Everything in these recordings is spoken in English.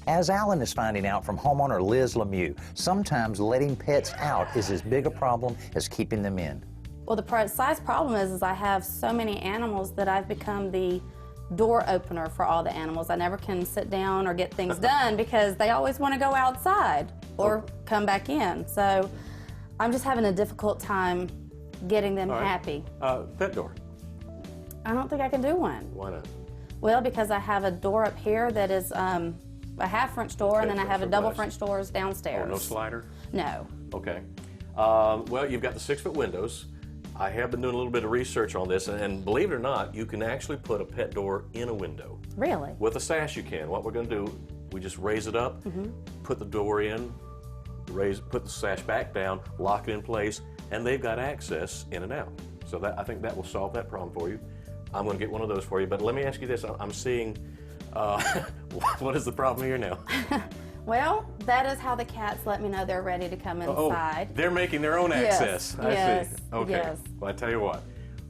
As Alan is finding out from homeowner Liz Lemieux, sometimes letting pets out is as big a problem as keeping them in. Well, the precise problem is I have so many animals that I've become the door opener for all the animals. I never can sit down or get things done because they always want to go outside or come back in. So I'm just having a difficult time getting them happy. Pet door. I don't think I can do one. Why not? Well, because I have a door up here that is a half French door, and then I have a double French doors downstairs. Oh, no slider? No. Okay. Well, you've got the 6-foot windows. I have been doing a little bit of research on this, and believe it or not, you can actually put a pet door in a window. Really? With a sash you can. What we're going to do, we just raise it up, put the door in, put the sash back down, lock it in place, and they've got access in and out. So I think that will solve that problem for you. I'm going to get one of those for you, but let me ask you this. I'm seeing, what is the problem here now? Well, that is how the cats let me know they're ready to come inside. Oh, they're making their own access. Yes, I see. Okay. Yes. Well, I tell you what,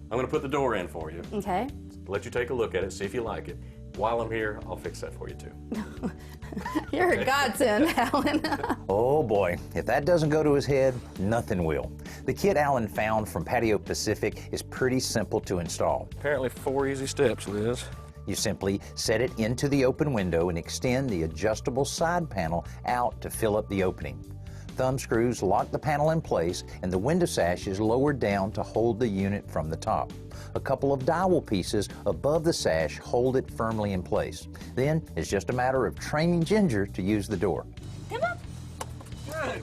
I'm going to put the door in for you. Okay. Let you take a look at it, see if you like it. While I'm here, I'll fix that for you too. You're a godsend, Alan. Oh boy, if that doesn't go to his head, nothing will. The kit Alan found from Patio Pacific is pretty simple to install. Apparently 4 easy steps, Liz. You simply set it into the open window and extend the adjustable side panel out to fill up the opening. Thumb screws lock the panel in place, and the window sash is lowered down to hold the unit from the top. A couple of dowel pieces above the sash hold it firmly in place. Then it's just a matter of training Ginger to use the door. Come on. Good.